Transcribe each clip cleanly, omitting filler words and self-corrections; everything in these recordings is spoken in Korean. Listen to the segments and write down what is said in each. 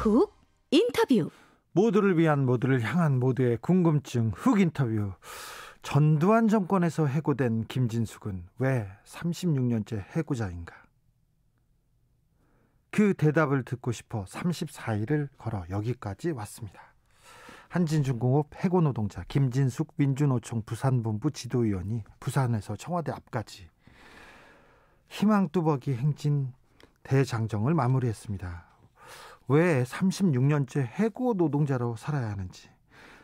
훅 인터뷰. 모두를 위한, 모두를 향한, 모두의 궁금증 훅 인터뷰. 전두환 정권에서 해고된 김진숙은 왜 36년째 해고자인가? 그 대답을 듣고 싶어 34일을 걸어 여기까지 왔습니다. 한진중공업 해고 노동자 김진숙 민주노총 부산본부 지도위원이 부산에서 청와대 앞까지 희망뚜벅이 행진 대장정을 마무리했습니다. 왜 36년째 해고 노동자로 살아야 하는지,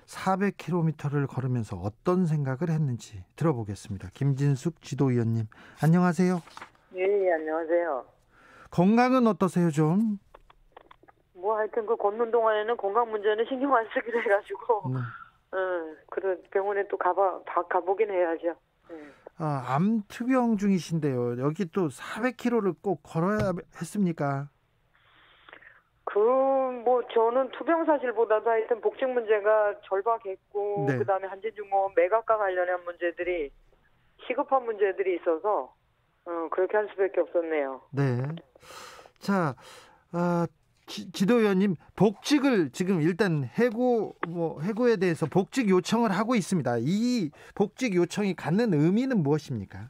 400km를 걸으면서 어떤 생각을 했는지 들어보겠습니다. 김진숙 지도위원님, 안녕하세요. 예, 안녕하세요. 건강은 어떠세요, 좀? 뭐 하여튼 그 걷는 동안에는 건강 문제는 신경 안 쓰기로 해가지고, 그래 병원에 또 가보긴 해야죠. 암투병 중이신데요. 여기 또 400km를 꼭 걸어야 했습니까? 저는 투병 사실보다도 하여튼 복직 문제가 절박했고, 네. 그 다음에 한진중공업 매각과 관련한 문제들이, 시급한 문제들이 있어서, 그렇게 할 수밖에 없었네요. 네. 자, 지도위원님, 복직을 지금 일단 해고에 대해서 복직 요청을 하고 있습니다. 이 복직 요청이 갖는 의미는 무엇입니까?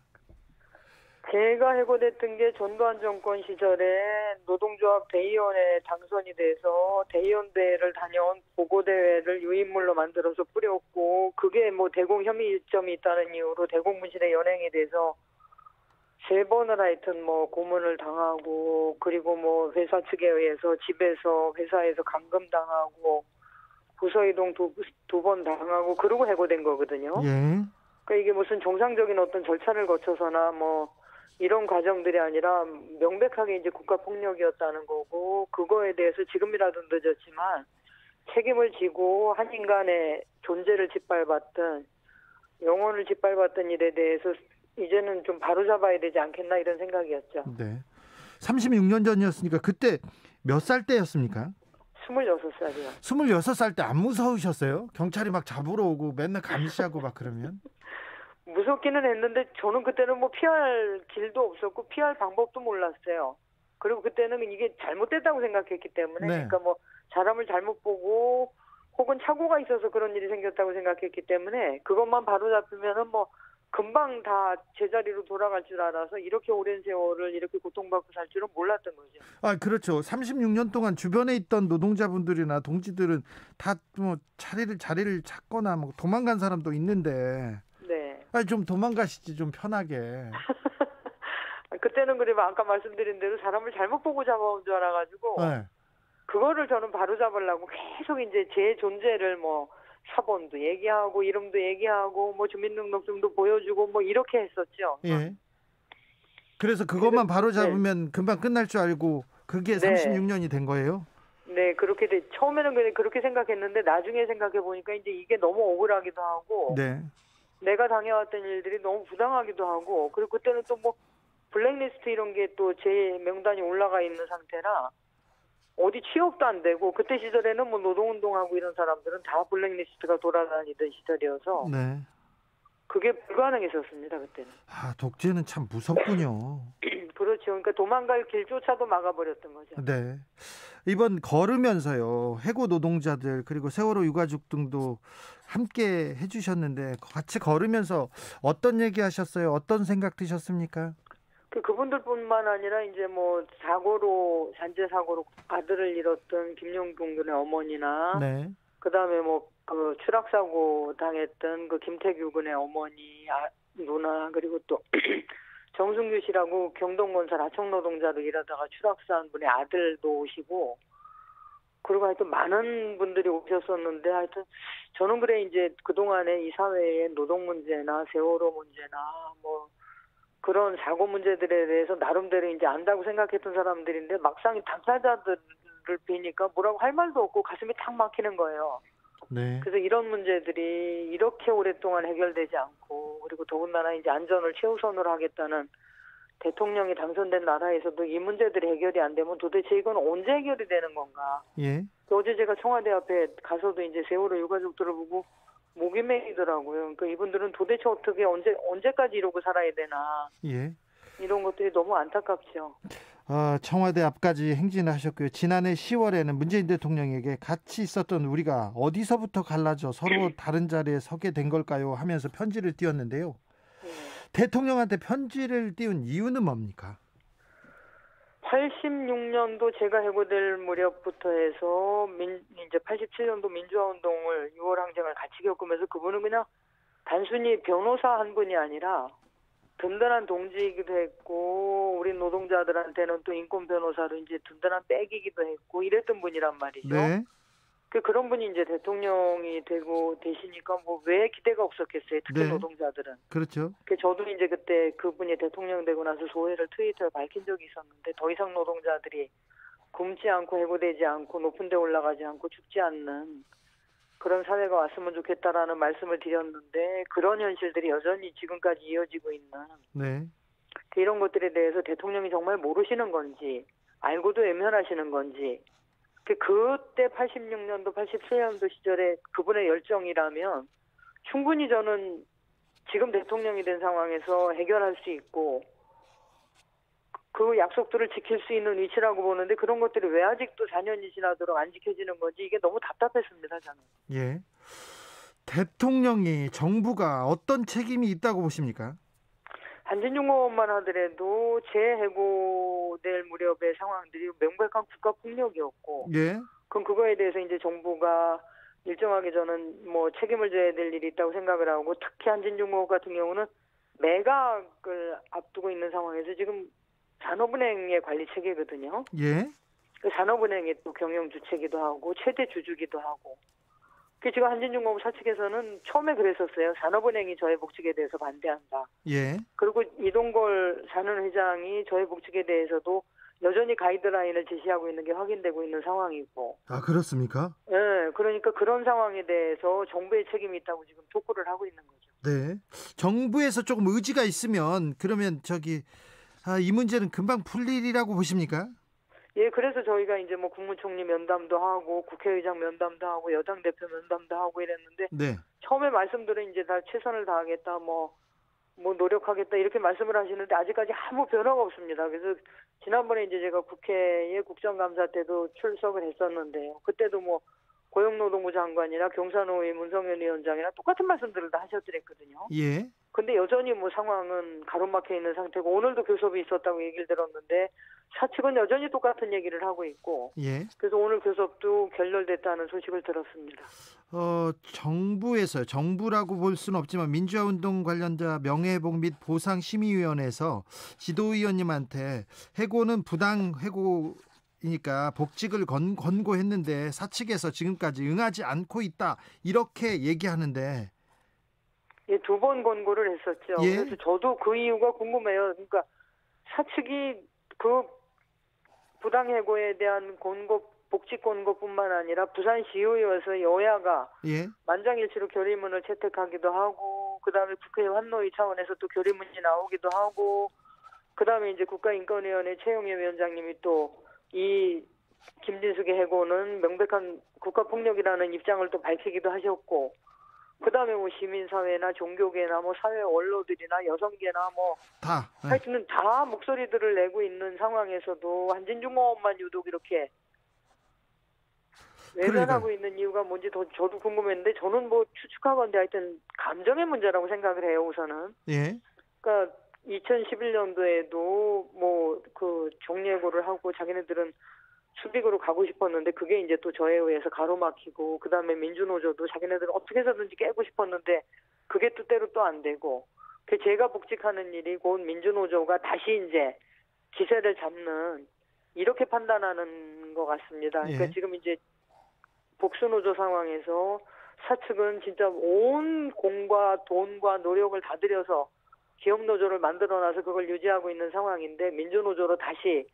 제가 해고됐던 게 전두환 정권 시절에 노동조합 대의원에 당선이 돼서 대의원대회를 다녀온 보고대회를 유인물로 만들어서 뿌렸고, 그게 뭐 대공 혐의점이 있다는 이유로 대공문실에 연행이 돼서 3번을 하여튼 뭐 고문을 당하고, 그리고 뭐 회사 측에 의해서 집에서 회사에서 감금당하고, 부서이동 두 번 당하고, 그러고 해고된 거거든요. 예. 그러니까 이게 무슨 정상적인 어떤 절차를 거쳐서나 뭐 이런 과정들이 아니라 명백하게 이제 국가폭력이었다는 거고, 그거에 대해서 지금이라도 늦었지만 책임을 지고 한 인간의 존재를 짓밟았던, 영혼을 짓밟았던 일에 대해서 이제는 좀 바로잡아야 되지 않겠나, 이런 생각이었죠. 네. 36년 전이었으니까 그때 몇 살 때였습니까? 26살이요. 26살 때 안 무서우셨어요? 경찰이 막 잡으러 오고 맨날 감시하고 막 그러면? 무섭기는 했는데 저는 그때는 뭐 피할 길도 없었고 피할 방법도 몰랐어요. 그리고 그때는 이게 잘못됐다고 생각했기 때문에, 네. 그러니까 뭐 사람을 잘못 보고 혹은 착오가 있어서 그런 일이 생겼다고 생각했기 때문에, 그것만 바로잡히면은 뭐 금방 다 제자리로 돌아갈 줄 알아서 이렇게 오랜 세월을 이렇게 고통받고 살 줄은 몰랐던 거죠. 그렇죠. 36년 동안 주변에 있던 노동자분들이나 동지들은 다 뭐 자리를 찾거나 뭐 도망간 사람도 있는데, 네. 좀 도망가시지, 좀 편하게. 그때는 그래 아까 말씀드린 대로 사람을 잘못 보고 잡아온 줄 알아가지고, 네. 그거를 저는 바로잡으려고 계속 이제 제 존재를 뭐 사본도 얘기하고 이름도 얘기하고 뭐 주민등록증도 보여주고 뭐 이렇게 했었죠. 예. 그래서 그것만 바로 잡으면 금방 끝날 줄 알고 그게 36년이 된 거예요? 네, 처음에는 그렇게 생각했는데 나중에 생각해 보니까 이제 이게 너무 억울하기도 하고, 네. 내가 당해왔던 일들이 너무 부당하기도 하고, 그리고 그때는 또 뭐 블랙리스트 이런 게 또 제 명단이 올라가 있는 상태라 어디 취업도 안 되고, 그때 시절에는 뭐 노동운동하고 이런 사람들은 다 블랙리스트가 돌아다니던 시절이어서 네. 그게 불가능했었습니다, 그때는. 독재는 참 무섭군요. 그렇죠. 그러니까 도망갈 길조차도 막아버렸던 거죠. 네. 이번 걸으면서요, 해고 노동자들 그리고 세월호 유가족 등도 함께 해주셨는데, 같이 걸으면서 어떤 얘기 하셨어요? 어떤 생각 드셨습니까? 그분들뿐만 아니라 이제 뭐 산재 사고로 아들을 잃었던 김용동 군의 어머니나, 네. 그다음에 뭐 그 추락 사고 당했던 그 김태규 군의 어머니, 누나, 그리고 또 정승규 씨라고 경동건설 하청 노동자로 일하다가 추락사한 분의 아들도 오시고, 그리고 하여튼 많은 분들이 오셨었는데, 하여튼 저는 그래 이제 그동안에 이 사회의 노동 문제나 세월호 문제나 뭐 그런 사고 문제들에 대해서 나름대로 이제 안다고 생각했던 사람들인데, 막상 당사자들을 뵈니까 뭐라고 할 말도 없고 가슴이 탁 막히는 거예요. 네. 그래서 이런 문제들이 이렇게 오랫동안 해결되지 않고, 그리고 더군다나 이제 안전을 최우선으로 하겠다는 대통령이 당선된 나라에서도 이 문제들이 해결이 안 되면 도대체 이건 언제 해결이 되는 건가? 예. 어제 제가 청와대 앞에 가서도 이제 세월호 유가족들을 보고 목이 메이더라고요. 그러니까 이분들은 도대체 어떻게 언제까지 이러고 살아야 되나? 예. 이런 것들이 너무 안타깝죠. 청와대 앞까지 행진하셨고요. 지난해 10월에는 문재인 대통령에게 같이 있었던 우리가 어디서부터 갈라져 서로 다른 자리에 서게 된 걸까요? 하면서 편지를 띄웠는데요. 네. 대통령한테 편지를 띄운 이유는 뭡니까? 86년도 제가 해고될 무렵부터 해서 이제 87년도 민주화운동을 6월 항쟁을 같이 겪으면서 그분은 그냥 단순히 변호사 한 분이 아니라 든든한 동지이기도 했고 우리 노동자들한테는 또 인권 변호사로 이제 든든한 백이기도 했고 이랬던 분이란 말이죠. 네, 그런 분이 이제 대통령이 되고 되시니까 뭐 왜 기대가 없었겠어요. 특히 네, 노동자들은. 그렇죠. 저도 이제 그때 그분이 대통령 되고 나서 소회를 트위터에 밝힌 적이 있었는데 더 이상 노동자들이 굶지 않고 해고되지 않고 높은 데 올라가지 않고 죽지 않는 그런 사회가 왔으면 좋겠다라는 말씀을 드렸는데 그런 현실들이 여전히 지금까지 이어지고 있는 네, 이런 것들에 대해서 대통령이 정말 모르시는 건지 알고도 외면하시는 건지 그때 86년도 87년도 시절에 그분의 열정이라면 충분히 저는 지금 대통령이 된 상황에서 해결할 수 있고 그 약속들을 지킬 수 있는 위치라고 보는데 그런 것들이 왜 아직도 4년이 지나도록 안 지켜지는 건지 이게 너무 답답했습니다. 저는. 예. 대통령이 정부가 어떤 책임이 있다고 보십니까? 한진중공업만 하더라도 재해고될 무렵의 상황들이 명백한 국가폭력이었고 예, 그럼 그거에 대해서 이제 정부가 일정하게 저는 뭐 책임을 져야 될 일이 있다고 생각을 하고 특히 한진중공업 같은 경우는 매각을 앞두고 있는 상황에서 지금 산업은행의 관리 체계거든요. 예, 그 산업은행의 또 경영 주체기도 하고 최대 주주기도 하고. 지금 한진중공업 사측에서는 처음에 그랬었어요. 산업은행이 저해 복직에 대해서 반대한다. 예. 그리고 이동걸 산업회장이 저해 복직에 대해서도 여전히 가이드라인을 제시하고 있는 게 확인되고 있는 상황이고. 아, 그렇습니까? 네, 그러니까 그런 상황에 대해서 정부의 책임이 있다고 지금 토크를 하고 있는 거죠. 네. 정부에서 조금 의지가 있으면 그러면 이 문제는 금방 풀 일이라고 보십니까? 예, 그래서 저희가 이제 뭐 국무총리 면담도 하고 국회의장 면담도 하고 여당 대표 면담도 하고 이랬는데 네. 처음에 말씀들은 이제 다 최선을 다하겠다 뭐 노력하겠다 이렇게 말씀을 하시는데 아직까지 아무 변화가 없습니다. 그래서 지난번에 이제 제가 국회에 국정감사 때도 출석을 했었는데요. 그때도 뭐 고용노동부 장관이나 경산호위 문성현 위원장이나 똑같은 말씀들을 다 하셨더랬거든요. 예. 근데 여전히 뭐 상황은 가로막혀 있는 상태고 오늘도 교섭이 있었다고 얘기를 들었는데 사측은 여전히 똑같은 얘기를 하고 있고 예. 그래서 오늘 교섭도 결렬됐다는 소식을 들었습니다. 정부라고 볼 수는 없지만 민주화운동 관련자 명예회복 및 보상심의위원회에서 지도위원님한테 해고는 부당 해고이니까 복직을 권고했는데 사측에서 지금까지 응하지 않고 있다 이렇게 얘기하는데 예, 2번 권고를 했었죠. 예? 그래서 저도 그 이유가 궁금해요. 그러니까 사측이 그 부당해고에 대한 복직 권고뿐만 아니라 부산시의회에서 여야가 예? 만장일치로 결의문을 채택하기도 하고 그다음에 국회 환노위 차원에서 또 결의문이 나오기도 하고 그다음에 이제 국가인권위원회 최영애 위원장님이 또 이 김진숙의 해고는 명백한 국가폭력이라는 입장을 또 밝히기도 하셨고 그다음에 뭐 시민사회나 종교계나 뭐 사회 원로들이나 여성계나 뭐 다. 네. 하여튼 다 목소리들을 내고 있는 상황에서도 한진중공업만 유독 이렇게 외면하고 있는 이유가 뭔지 저도 궁금했는데 저는 뭐 추측하건대 하여튼 감정의 문제라고 생각을 해요 우선은. 예. 그러니까 2011년도에도 뭐 그 정리해고를 하고 자기네들은 수빅으로 가고 싶었는데 그게 이제 또 저에 의해서 가로막히고 그다음에 민주노조도 자기네들은 어떻게 해서든지 깨고 싶었는데 그게 뜻대로 또 안 되고 제가 복직하는 일이 곧 민주노조가 다시 이제 기세를 잡는 이렇게 판단하는 것 같습니다. 그러니까 예. 지금 이제 복수노조 상황에서 사측은 진짜 온 공과 돈과 노력을 다 들여서 기업노조를 만들어놔서 그걸 유지하고 있는 상황인데 민주노조로 다시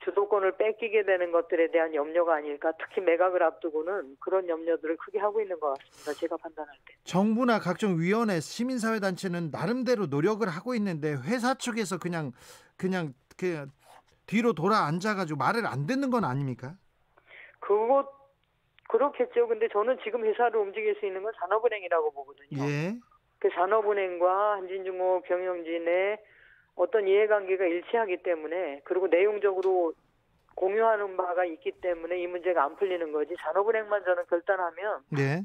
주도권을 뺏기게 되는 것들에 대한 염려가 아닐까. 특히 매각을 앞두고는 그런 염려들을 크게 하고 있는 것 같습니다. 제가 판단할 때. 정부나 각종 위원회, 시민사회단체는 나름대로 노력을 하고 있는데 회사 측에서 그냥 뒤로 돌아 앉아가지고 말을 안 듣는 건 아닙니까? 그렇겠죠. 근데 저는 지금 회사를 움직일 수 있는 건 산업은행이라고 보거든요. 예. 산업은행과 한진중공업 경영진의 어떤 이해관계가 일치하기 때문에 그리고 내용적으로 공유하는 바가 있기 때문에 이 문제가 안 풀리는 거지. 산업은행만 저는 결단하면 네.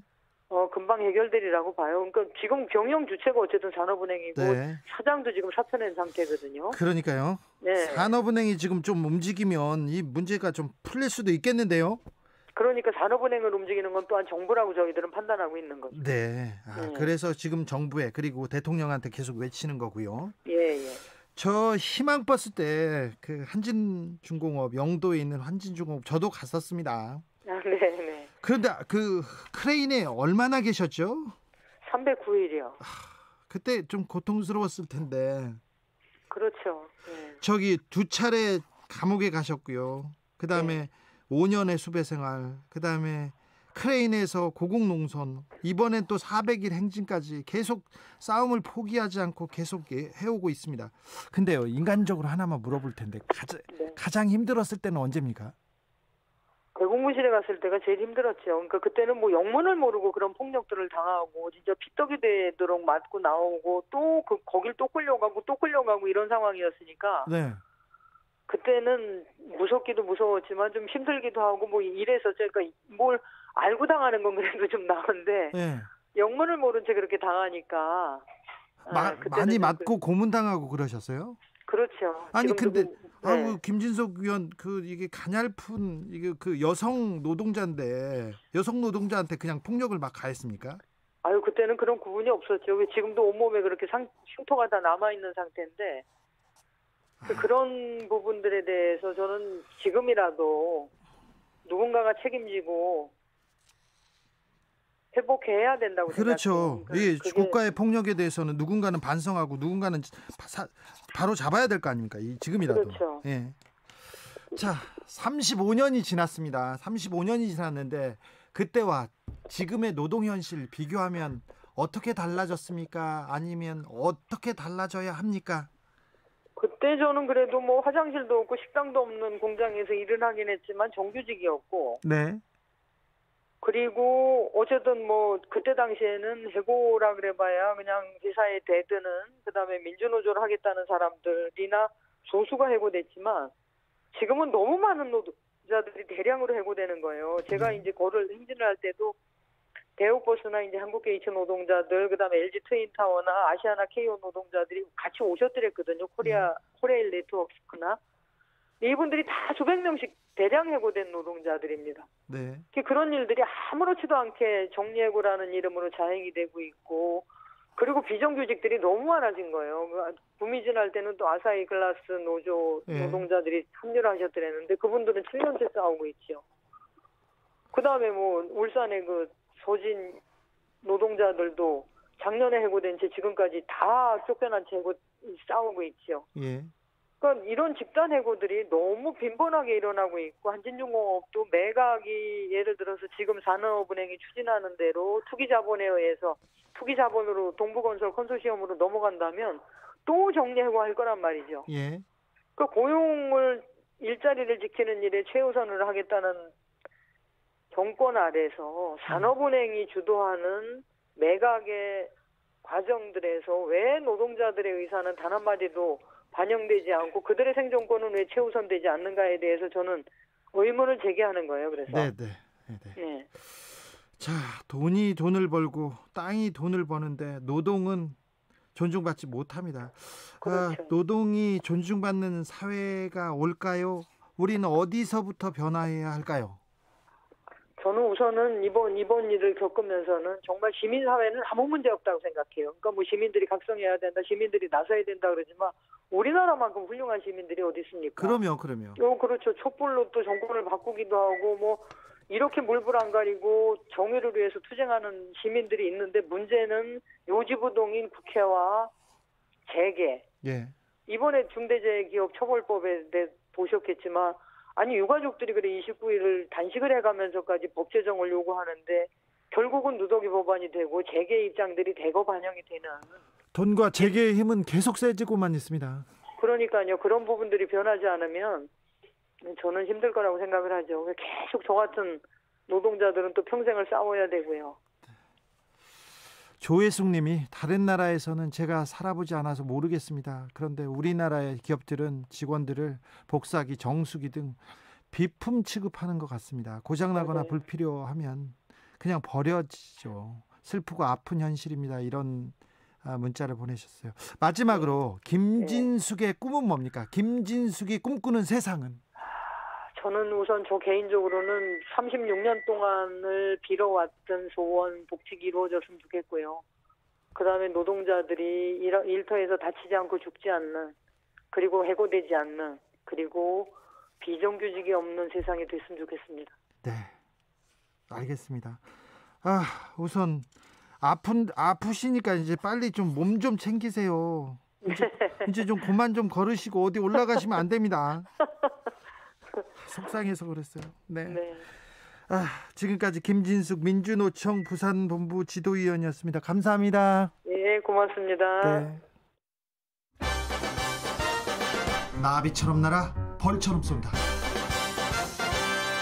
금방 해결되리라고 봐요. 그러니까 지금 경영 주체가 어쨌든 산업은행이고 네. 사장도 지금 사표낸 상태거든요. 그러니까요. 네. 산업은행이 지금 좀 움직이면 이 문제가 좀 풀릴 수도 있겠는데요. 그러니까 산업은행을 움직이는 건 또한 정부라고 저희들은 판단하고 있는 거죠. 네. 네. 그래서 지금 정부에 그리고 대통령한테 계속 외치는 거고요. 예, 예. 저 희망버스 때 그 한진중공업 영도에 있는 한진중공업 저도 갔었습니다. 네, 네. 그런데 그 크레인에 얼마나 계셨죠? 309일이요. 그때 좀 고통스러웠을 텐데. 그렇죠. 네. 저기 2차례 감옥에 가셨고요. 그다음에 5년의 수배 생활, 그다음에 크레인에서 고공농선, 이번엔 또 400일 행진까지 계속 싸움을 포기하지 않고 계속 해오고 있습니다. 근데요, 인간적으로 하나만 물어볼 텐데 가장 힘들었을 때는 언제입니까? 대공무실에 갔을 때가 제일 힘들었죠. 그러니까 그때는 뭐 영문을 모르고 그런 폭력들을 당하고 진짜 피떡이 되도록 맞고 나오고 또 거길 또 끌려가고 이런 상황이었으니까 네. 그때는 무섭기도 무서웠지만 좀 힘들기도 하고 뭐 이래서 제가 뭘 알고 당하는 건 그래도 좀 나은데 네. 영문을 모른 채 그렇게 당하니까 많이 맞고 고문당하고 그러셨어요? 그렇죠. 아니 근데 네. 김진석 의원 이게 가냘픈 이게 그 여성 노동자한테 그냥 폭력을 막 가했습니까? 아유 그때는 그런 구분이 없었죠. 지금도 온몸에 그렇게 흉터가 다 남아 있는 상태인데 그런 부분들에 대해서 저는 지금이라도 누군가가 책임지고 회복해야 된다고 그렇죠. 생각해요. 예, 국가의 폭력에 대해서는 누군가는 반성하고 누군가는 바로 잡아야 될 거 아닙니까? 지금이라도. 그렇죠. 예. 자, 35년이 지났습니다. 35년이 지났는데 그때와 지금의 노동 현실 비교하면 어떻게 달라졌습니까? 아니면 어떻게 달라져야 합니까? 그때 저는 그래도 뭐 화장실도 없고 식당도 없는 공장에서 일을 하긴 했지만 정규직이었고 네. 그리고 어쨌든 뭐 그때 당시에는 해고라 그래봐야 그냥 회사에 대드는 그다음에 민주노조를 하겠다는 사람들이나 소수가 해고됐지만 지금은 너무 많은 노동자들이 대량으로 해고되는 거예요. 제가 이제 행진을 할 때도 대우버스나 이제 한국게이츠 노동자들 그다음에 LG 트윈타워나 아시아나 KO 노동자들이 같이 오셨더랬거든요. 코레일 네트워크나 이분들이 다 수백 명씩 대량 해고된 노동자들입니다. 네. 그런 일들이 아무렇지도 않게 정리해고라는 이름으로 자행이 되고 있고 그리고 비정규직들이 너무 많아진 거예요. 구미진 할 때는 또 아사히 글라스 노조 노동자들이 합류를 하셨더랬는데 그분들은 7년째 싸우고 있죠. 그다음에 뭐 울산의 그 소진 노동자들도 작년에 해고된 채 지금까지 다 쫓겨난 채 싸우고 있죠. 예. 그러니까 이런 집단 해고들이 너무 빈번하게 일어나고 있고 한진중공업도 매각이 예를 들어서 지금 산업은행이 추진하는 대로 투기자본에 의해서 투기자본으로 동부건설 컨소시엄으로 넘어간다면 또 정리해고할 거란 말이죠. 예. 그러니까 일자리를 지키는 일에 최우선을 하겠다는 정권 아래서 산업은행이 주도하는 매각의 과정들에서 왜 노동자들의 의사는 단 한마디도 반영되지 않고 그들의 생존권은 왜 최우선되지 않는가에 대해서 저는 의문을 제기하는 거예요. 그래서. 네. 자, 돈이 돈을 벌고 땅이 돈을 버는데 노동은 존중받지 못합니다. 그렇죠. 노동이 존중받는 사회가 올까요? 우리는 어디서부터 변화해야 할까요? 저는 우선은 이번 일을 겪으면서는 정말 시민사회는 아무 문제 없다고 생각해요. 그러니까 뭐 시민들이 각성해야 된다, 시민들이 나서야 된다 그러지만 우리나라만큼 훌륭한 시민들이 어디 있습니까? 그럼요. 그렇죠. 촛불로 또 정권을 바꾸기도 하고 뭐 이렇게 물불 안 가리고 정의를 위해서 투쟁하는 시민들이 있는데 문제는 요지부동인 국회와 재계. 예. 이번에 중대재해기업처벌법에 대해 보셨겠지만 아니 유가족들이 그래 29일을 단식을 해가면서까지 법 제정을 요구하는데 결국은 누더기 법안이 되고 재계 입장들이 대거 반영이 되는 돈과 재계의 힘은 계속 세지고만 있습니다. 그러니까요. 그런 부분들이 변하지 않으면 저는 힘들 거라고 생각을 하죠. 계속 저 같은 노동자들은 또 평생을 싸워야 되고요. 조혜숙 님이 다른 나라에서는 제가 살아보지 않아서 모르겠습니다. 그런데 우리나라의 기업들은 직원들을 복사기, 정수기 등 비품 취급하는 것 같습니다. 고장나거나 네. 불필요하면 그냥 버려지죠. 슬프고 아픈 현실입니다. 이런 문자를 보내셨어요. 마지막으로 김진숙의 꿈은 뭡니까? 김진숙이 꿈꾸는 세상은? 저는 우선 저 개인적으로는 36년 동안을 빌어왔던 소원, 복직이 이루어졌으면 좋겠고요. 그다음에 노동자들이 일터에서 다치지 않고 죽지 않는, 그리고 해고되지 않는, 그리고 비정규직이 없는 세상이 됐으면 좋겠습니다. 네, 알겠습니다. 우선 아프시니까 이제 빨리 좀 몸 좀 챙기세요. 이제 좀 그만 좀 걸으시고 어디 올라가시면 안 됩니다. 속상해서 그랬어요. 네. 지금까지 김진숙 민주노총 부산본부 지도위원이었습니다. 감사합니다. 네, 고맙습니다. 네. 나비처럼 날아 벌처럼 쏜다.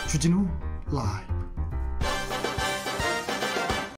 주진우 라이브.